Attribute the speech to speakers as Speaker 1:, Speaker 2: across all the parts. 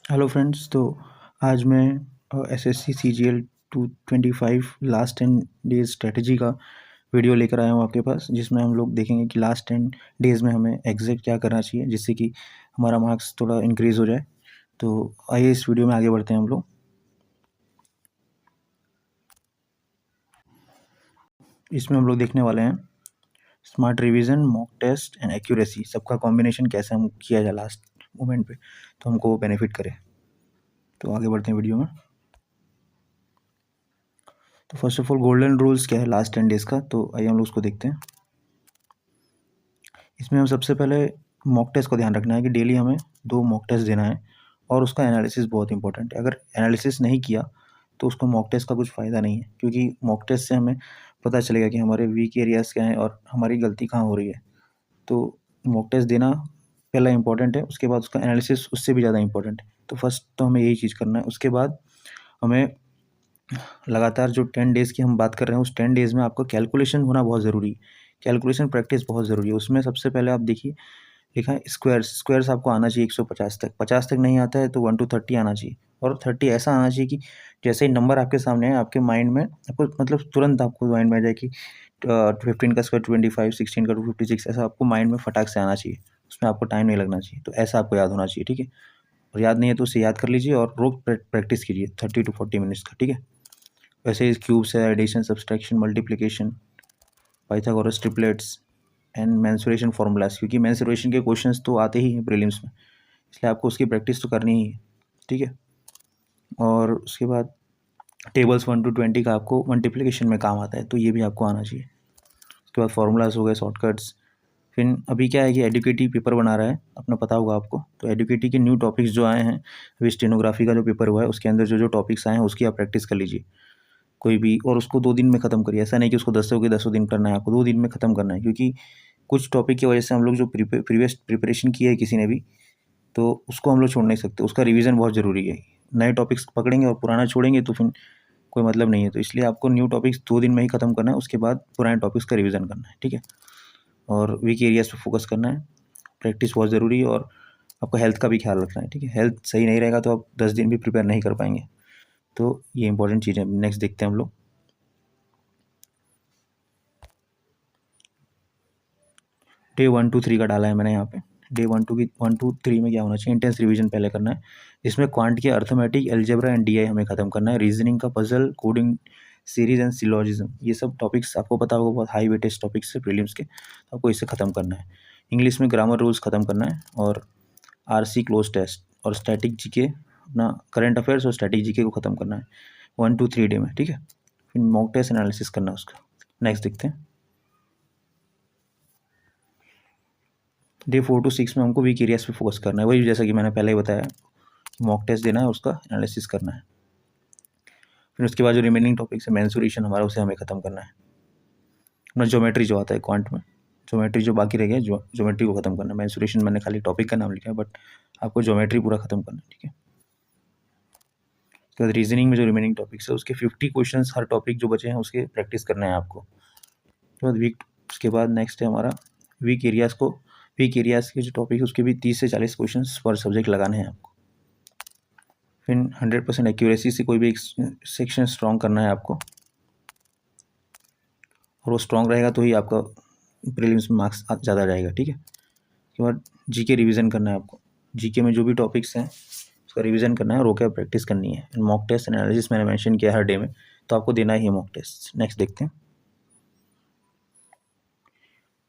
Speaker 1: Hello friends. तो आज मैं SSC CGL 225 last 10 days strategy का वीडियो लेकर आया हूँ आपके पास, जिसमें हम लोग देखेंगे कि लास्ट 10 डेज़ में हमें एग्जैक्ट क्या करना चाहिए जिससे कि हमारा मार्क्स थोड़ा इंक्रीज़ हो जाए। तो आइए इस वीडियो में आगे बढ़ते हैं हम लोग। इसमें हम लोग देखने वाले हैं smart revision, mock test and accuracy, सबका कॉम्बिनेशन कैसे हम किया जाए लास्ट मोमेंट पे तो हमको बेनिफिट करे। तो आगे बढ़ते हैं वीडियो में। तो first of all golden rules क्या है लास्ट 10 डेज़ का, तो आइए हम लोग उसको देखते हैं। इसमें हम सबसे पहले मॉक टेस्ट को ध्यान रखना है कि डेली हमें 2 मॉक टेस्ट देना है और उसका एनालिसिस बहुत इंपॉर्टेंट है। अगर एनालिसिस नहीं किया तो उसको मॉक टेस्ट का कुछ फ़ायदा नहीं है, क्योंकि मॉक टेस्ट से हमें पता चलेगा कि हमारे वीक एरियाज़ क्या हैं और हमारी गलती कहाँ हो रही है। तो मॉक टेस्ट देना पहला इंपॉर्टेंट है, उसके बाद उसका एनालिसिस उससे भी ज़्यादा इंपॉर्टेंट है। तो फर्स्ट तो हमें यही चीज़ करना है। उसके बाद हमें लगातार जो 10 डेज़ की हम बात कर रहे हैं, उस 10 डेज़ में आपको कैलकुलेशन होना बहुत ज़रूरी है। कैलकुलेशन प्रैक्टिस बहुत ज़रूरी है। उसमें सबसे पहले आप देखिए, लिखा है स्क्वायर्स आपको आना चाहिए 150 तक। 50 तक नहीं आता है तो 1 to 30 आना चाहिए, और 30 ऐसा आना चाहिए कि जैसे ही नंबर आपके सामने है, आपके माइंड में आपको मतलब तुरंत आपको माइंड में आ जाए कि 15 का स्क्वायर 25, 16 का 256, ऐसा आपको माइंड में फटाक से आना चाहिए। उसमें आपको टाइम नहीं लगना चाहिए। तो ऐसा आपको याद होना चाहिए, ठीक है। और याद नहीं है तो उसे याद कर लीजिए और रोज़ प्रैक्टिस कीजिए 30 to 40 मिनट्स का, ठीक है। वैसे ही क्यूब्स है, addition, subtraction, multiplication, Pythagoras triplets and mensuration formulas, क्योंकि मेंसुरेशन के क्वेश्चंस तो आते ही हैं प्रीलिम्स में, इसलिए आपको उसकी प्रैक्टिस तो करनी ही है, ठीक है। और उसके बाद टेबल्स 1 to 20 का आपको मल्टीप्लिकेशन में काम आता है, तो ये भी आपको आना चाहिए। उसके बाद फार्मूलाज हो गए, शॉर्टकट्स। फिर अभी क्या है कि एडुकेटी पेपर बना रहा है अपना, पता होगा आपको। तो एडुकेटी के न्यू टॉपिक्स जो आए हैं, अभी स्टेनोग्राफी का जो पेपर हुआ है उसके अंदर जो जो टॉपिक्स आए हैं उसकी आप प्रैक्टिस कर लीजिए कोई भी, और उसको 2 दिन में ख़त्म करिए। ऐसा नहीं कि उसको 10 के 10 दिन करना है, आपको 2 दिन में ख़त्म करना है, क्योंकि कुछ टॉपिक की वजह से हम लोग जो प्रीवियस प्रिपरेशन की है किसी ने भी, तो उसको हम लोग छोड़ नहीं सकते। उसका रिवीजन बहुत ज़रूरी है। नए टॉपिक्स पकड़ेंगे और पुराना छोड़ेंगे तो फिर कोई मतलब नहीं है। तो इसलिए आपको न्यू टॉपिक्स 2 दिन में ही ख़त्म करना है, उसके बाद पुराने टॉपिक्स का रिवीजन करना है, ठीक है। और वीक एरियाज़ पे फोकस करना है। प्रैक्टिस बहुत ज़रूरी है, और आपको हेल्थ का भी ख्याल रखना है, ठीक है। हेल्थ सही नहीं रहेगा तो आप 10 दिन भी प्रिपेयर नहीं कर पाएंगे। तो ये इंपॉर्टेंट चीज़ है। नेक्स्ट देखते हैं हम लोग। डे 1 to 3 का डाला है मैंने यहाँ पे। डे 1 to 3 में क्या होना चाहिए, इंटेंस रिवीजन पहले करना है। इसमें क्वांट के अर्थमेटिक, एल्जेब्रा एंड डीआई हमें खत्म करना है। रीजनिंग का puzzle, coding, series and syllogism, ये सब टॉपिक्स आपको पता होगा, बहुत हाई वेटेज टॉपिक्स है प्रीलिम्स के, तो आपको इसे खत्म करना है। इंग्लिश में ग्रामर रूल्स खत्म करना है, और आरसी क्लोज टेस्ट और स्टैटिक जीके, अपना करंट अफेयर्स और स्टैटिक जीके को खत्म करना है 1 to 3 डे में, ठीक है। फिर मॉक टेस्ट एनालिसिस करना है उसका। नेक्स्ट देखते हैं। डे 4 to 6 में हमको वीक एरियाज पे फोकस करना है, वही जैसा कि मैंने पहले ही बताया, मॉक टेस्ट देना है, उसका एनालिसिस करना है। फिर उसके बाद जो रिमेनिंग टॉपिक्स है, मेंसुरेशन हमारा, उसे हमें खत्म करना है। अपना ज्योमेट्री जो आता है क्वांट में, ज्योमेट्री जो बाकी रह गया, ज्योमेट्री को खत्म करना है। मेंसुरेशन मैंने खाली टॉपिक का नाम लिखा है, बट आपको ज्योमेट्री पूरा खत्म करना है, ठीक है। उसके बाद रीजनिंग में जो रिमेनिंग टॉपिक्स है उसके 50 क्वेश्चन हर टॉपिक जो बचे हैं उसके प्रैक्टिस करना है आपको। उसके बाद उसके बाद नेक्स्ट है हमारा वीक एरियाज़ को, वीक एरियाज़ के जो टॉपिक है उसके भी 30 से 40 क्वेश्चन पर सब्जेक्ट लगाने हैं आपको। फिर 100% एक्यूरेसी से कोई भी एक सेक्शन स्ट्रॉन्ग करना है आपको, और वो स्ट्रॉन्ग रहेगा तो ही आपका प्रीलिम्स में मार्क्स ज़्यादा जाएगा, ठीक है। उसके बाद जीके रिवीजन करना है आपको। जीके में जो भी टॉपिक्स हैं उसका रिवीजन करना है, रोके प्रैक्टिस करनी है। मॉक टेस्ट एनालिसिस मैंने मेंशन किया हर डे में, तो आपको देना ही है मॉक टेस्ट। नेक्स्ट देखते हैं।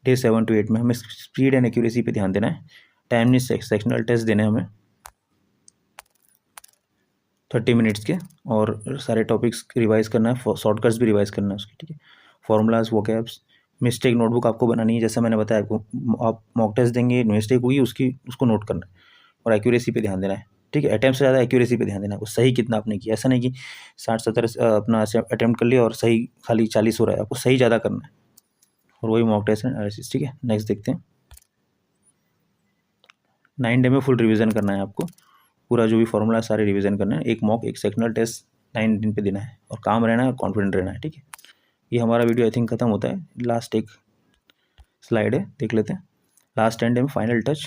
Speaker 1: डे 7 to 8 में हमें स्पीड एंड एक्यूरेसी पे ध्यान देना है। टाइमली सेक्शनल टेस्ट देने हैं हमें 30 मिनट्स के, और सारे टॉपिक्स रिवाइज करना है, शॉर्टकट्स भी रिवाइज करना है उसके, ठीक है। फॉर्मूलाज, वोकैब्स, मिस्टेक नोटबुक आपको बनानी है, जैसा मैंने बताया आपको। आप मॉक टेस्ट देंगे, मिस्टेक हुई उसको नोट करना है, और एक्यूरेसी पे ध्यान देना है, ठीक है। अटैम्प्ट से ज़्यादा एक्यूरेसी पे ध्यान देना है, सही कितना आपने किया। ऐसा नहीं कि 60-70 अपना अटैम्प्ट कर लिया और सही खाली 40 हो रहा है, आपको सही ज़्यादा करना है, और वही मॉक टेस्ट एनालिसिस, ठीक है। नेक्स्ट देखते हैं। 9 डे में फुल रिवीजन करना है आपको, पूरा जो भी फॉर्मूला सारे रिवीजन करना है। एक मॉक, एक सेक्शनल टेस्ट 9 दिन पे देना है, और काम रहना है और कॉन्फिडेंट रहना है, ठीक है। ये हमारा वीडियो आई थिंक खत्म होता है। लास्ट एक स्लाइड है, देख लेते हैं। लास्ट 10 डे में फाइनल टच।